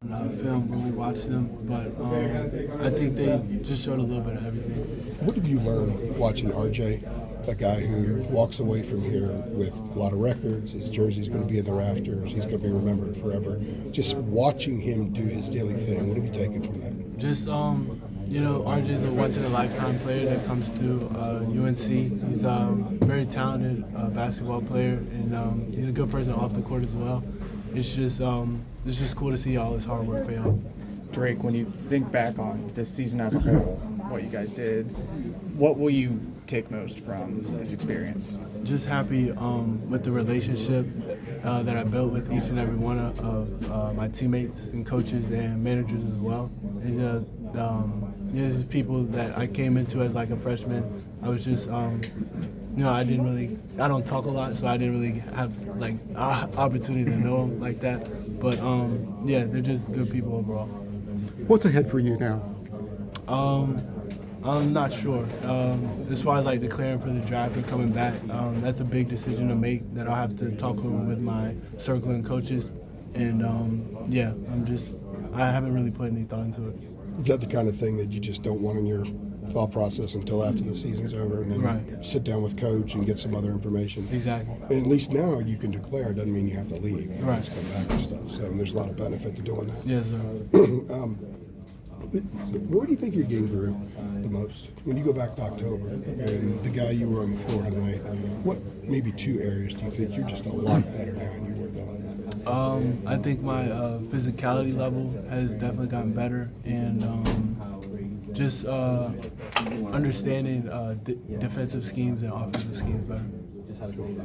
Film when we watched them, but I think they just showed a little bit of everything. What have you learned watching RJ, a guy who walks away from here with a lot of records? His jersey's going to be in the rafters. He's going to be remembered forever. Just watching him do his daily thing, what have you taken from that? Just RJ is a once-in-a-lifetime player that comes to UNC. He's a very talented basketball player, and he's a good person off the court as well. It's just cool to see all his hard work pay off. Drake, when you think back on this season as a whole, what you guys did, what will you take most from this experience? Just happy with the relationship that I built with each and every one of my teammates and coaches and managers as well. And just people that I came into as like a freshman. I was just I don't talk a lot, so I didn't really have like opportunity to know them like that. But they're just good people overall. What's ahead for you now? I'm not sure. As far as like declaring for the draft and coming back, that's a big decision to make that I'll have to talk over with my circle and coaches. And I haven't really put any thought into it. Is that the kind of thing that you just don't want in your thought process until after the season's over, and then sit down with coach and get some other information? Exactly. And at least now you can declare. It doesn't mean you have to leave. You right. just come back and stuff. So there's a lot of benefit to doing that. Yes, sir. Where do you think your game grew the most? When you go back to October and the guy you were on the floor tonight, what maybe two areas do you think you're just a lot better now than you were then? I think my physicality level has definitely gotten better, and just understanding defensive schemes and offensive schemes better.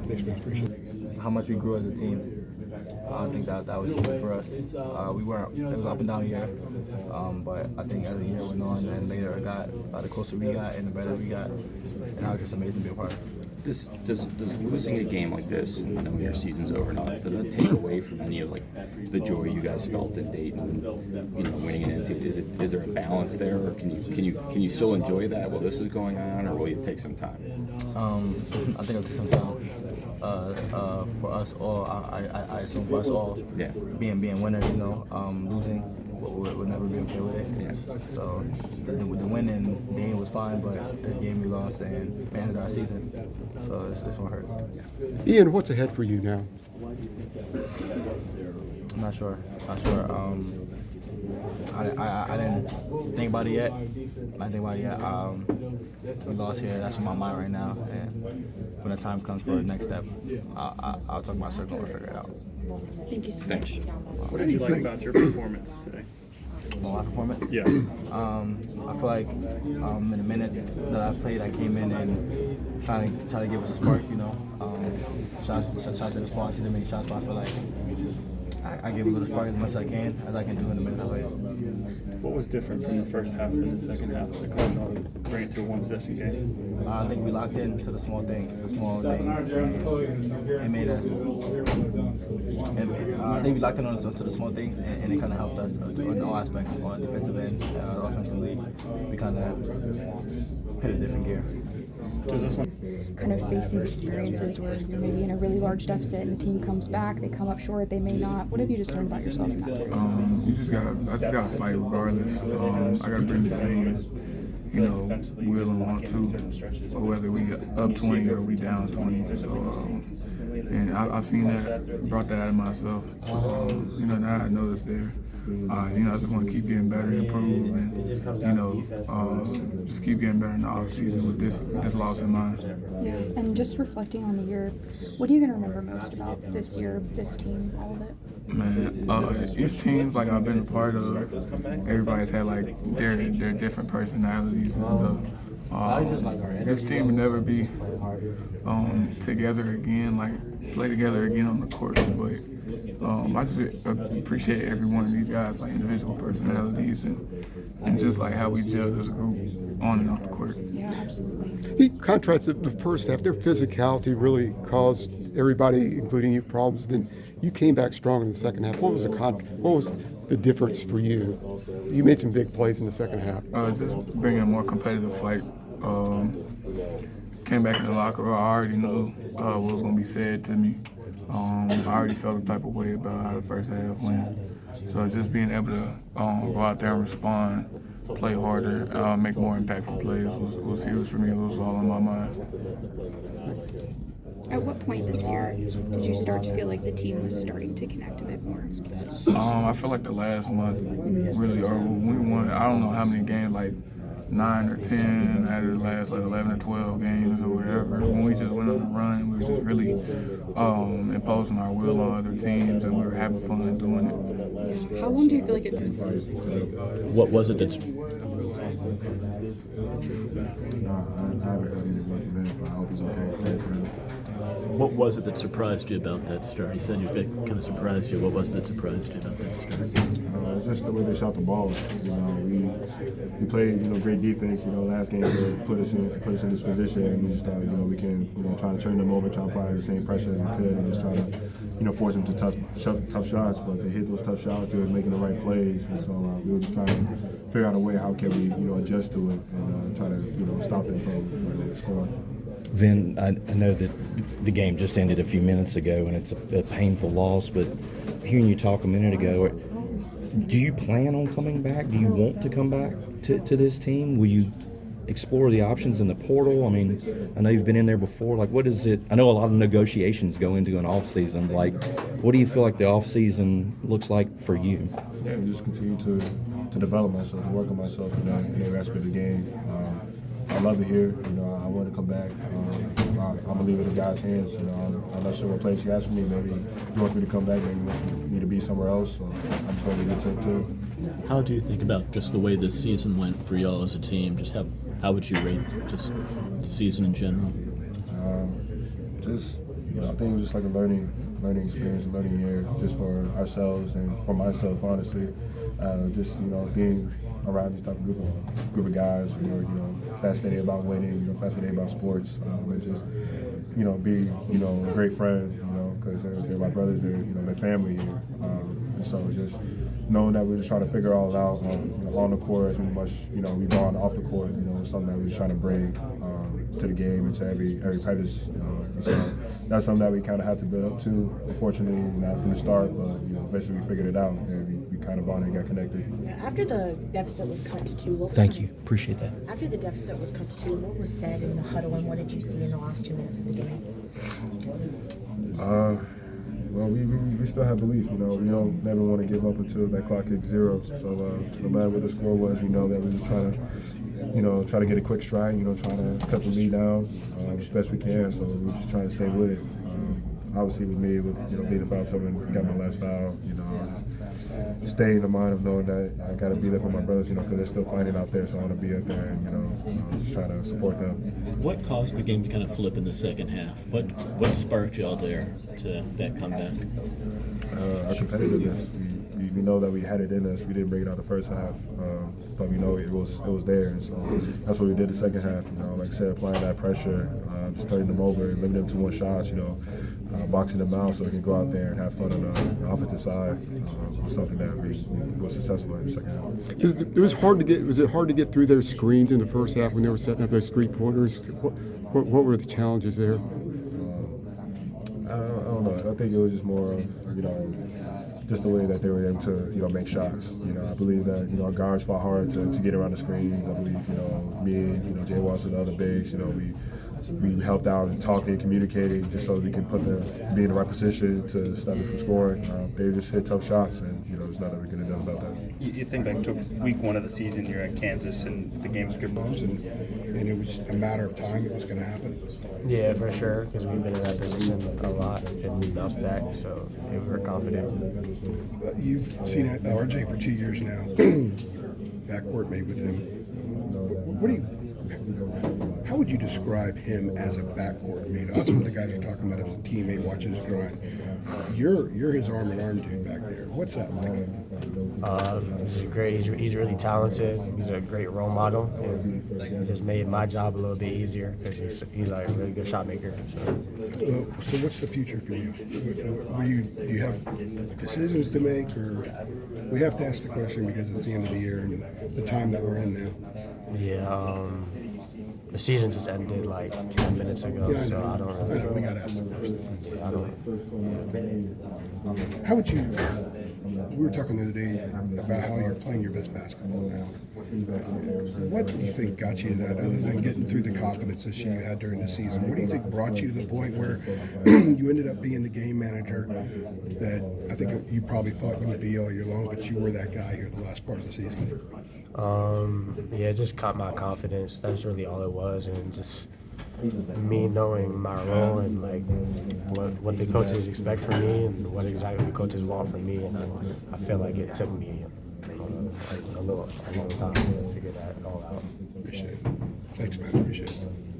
Thanks, man. Appreciate it. How much we grew as a team. I think that was huge for us. We weren't, it was up and down here, but I think as the year went on and later it got, the closer we got and the better we got, and I was just amazing to be a part of. Does losing a game like this, knowing your season's over, not does that take away from any of like the joy you guys felt in Dayton, winning an NCAA? Is there a balance there, or can you still enjoy that while this is going on, or will it take some time? I think it'll take some time. For us all, I assume for us all, being winners, losing would never be okay with it. Yeah. So the win in the game was fine, but this game we lost and we ended our season. So this one hurts. Ian, what's ahead for you now? I'm not sure. I didn't think about it yet. We lost here. That's on my mind right now. And when the time comes for the next step, I'll talk to my circle and figure it out. Thank you so Thanks. much. What did you think about your performance today? My performance? Yeah. I feel like in the minutes that I played, I came in and try to give us a spark, Shots didn't fall into too many shots, but I feel like I gave a little spark as much as I can do in the minutes I played. What was different from the first half than the second half that caused y'all to bring it to a one-possession game? I think we locked in to the small things. It made us. I think we locked in to the small things, and it kind of helped us in all aspects. On the defensive end, offensively, we kind of hit a different gear. Does this one Kind of face these experiences where you're maybe in a really large deficit and the team comes back, they come up short, they may not. What have you just learned about yourself in that? I just gotta fight regardless. I gotta bring the same, will and want to, or whether we up 20 or we down 20. So, and I've seen that, brought that out of myself. So, now I know it's there. I just want to keep getting better and improve, and just keep getting better in the offseason with this loss in mind. Yeah. And just reflecting on the year, what are you going to remember most about this year, this team, all of it? Man, each teams like I've been a part of, everybody's had like their different personalities and stuff. This team will never be together again, like play together again on the court, but I just appreciate every one of these guys, like individual personalities and just like how we gel as a group on and off the court. Yeah, absolutely. He contrasted the first half. Their physicality really caused everybody, including you, problems. Then you came back strong in the second half. What was the difference for you? You made some big plays in the second half. Just bringing a more competitive fight. Came back in the locker room. I already knew what was going to be said to me. I already felt the type of way about how the first half went. So just being able to go out there and respond, play harder, make more impactful plays was huge for me. It was all on my mind. At what point this year did you start to feel like the team was starting to connect a bit more? I feel like the last month really, or when we won, I don't know how many games, like 9 or 10 out of the last like 11 or 12 games or whatever. When we just went on a run, we were just really imposing our will on other teams, and we were having fun doing it. How long do you feel like it took? What was it that's I haven't heard anything from him, but I hope he's okay. What was it that surprised you about that start? You said you kind of surprised you. What was it that surprised you about that start? It's just the way they shot the ball. We played great defense. Last game they put us in this position, and we just thought we can try to turn them over, try to apply the same pressure as we could, and just try to force them to tough shots. But they hit those tough shots. They was making the right plays, and so we were just trying to figure out a way how can we adjust to it and try to stop them from scoring. Vin, I know that the game just ended a few minutes ago, and it's a painful loss, but hearing you talk a minute ago, do you plan on coming back? Do you want to come back to this team? Will you explore the options in the portal? I mean, I know you've been in there before. Like, what is it? I know a lot of negotiations go into an offseason. Like, what do you feel like the offseason looks like for you? Yeah, just continue to develop myself, to work on myself in every aspect of the game. I love it here. I want to come back. I'm gonna leave it in God's hands. I'm not sure what place He has for me. Maybe He wants me to come back. Maybe He wants me to be somewhere else. So I'm just gonna leave it to Him too. How do you think about just the way this season went for y'all as a team? Just how would you rate just the season in general? I think it was just like a learning experience, a learning year, just for ourselves and for myself, honestly. Being around this type of group of guys who are fascinated about winning, fascinated about sports, and just be a great friend, because they're my brothers, they're family here, and so just knowing that we're just trying to figure it all out on the court as much we've gone off the court, something that we're just trying to bring to the game and to every practice. So that's something that we kind of had to build up to. Unfortunately, not from the start, but eventually we figured it out and we kind of bonded and got connected. After the deficit was cut to 2, Thank you. Appreciate that. After the deficit was cut to 2, what was said in the huddle, and what did you see in the last 2 minutes of the game? Well, we still have belief. We don't never want to give up until that clock hits 0. So no matter what the score was, we know that we're just trying to try to get a quick stride, trying to cut the lead down as best we can. So we're just trying to stay with it. Obviously, with me, being the foul trouble and got my last foul, stay in the mind of knowing that I got to be there for my brothers, because they're still fighting out there. So I want to be out there and, just try to support them. What caused the game to kind of flip in the second half? What sparked y'all there to that comeback? Our competitiveness. We know that we had it in us. We didn't bring it out the first half, but we know it was there. And so that's what we did the second half. Like I said, applying that pressure, just turning them over, limiting them to one shot. Boxing them out so they can go out there and have fun on the offensive side. Was something that we were successful in the second half. It was hard to get. Was it hard to get through their screens in the first half when they were setting up those 3-pointers? What were the challenges there? I don't know. I think it was just more of just the way that they were able to make shots. I believe that our guards fought hard to get around the screens. I believe me, Jay Watts and the other bigs. We helped out and talking, communicating, just so we could be in the right position to stop them from scoring. They just hit tough shots, and there's nothing we could have done about that. You think back to week 1 of the season, you're at Kansas, and the game's good. And it was a matter of time it was going to happen. Yeah, for sure, because we've been in that position a lot, and we bounced back, so we were confident. You've seen RJ for 2 years now. Backcourt mate with him. How would you describe him as a backcourt mate? That's what the guys are talking about as a teammate watching his grind. You're his arm in arm dude back there. What's that like? He's great. He's really talented. He's a great role model, and he just made my job a little bit easier because he's like a really good shot maker. So what's the future for you? Do you have decisions to make, or we have to ask the question because it's the end of the year and the time that we're in now? Yeah. The season just ended like 10 minutes ago, yeah, so I don't know. I know, we got to ask the question. I don't. How would you We were talking the other day about how you're playing your best basketball now. What do you think got you to that, other than getting through the confidence issue you had during the season? What do you think brought you to the point where you ended up being the game manager that I think you probably thought you would be all year long, but you were that guy here the last part of the season? Yeah, it just caught my confidence. That's really all it was, and just me knowing my role and like what the coaches expect from me and what exactly the coaches want from me, and I feel like it took me a long time to figure that all out. Appreciate it. Thanks, man. Appreciate it.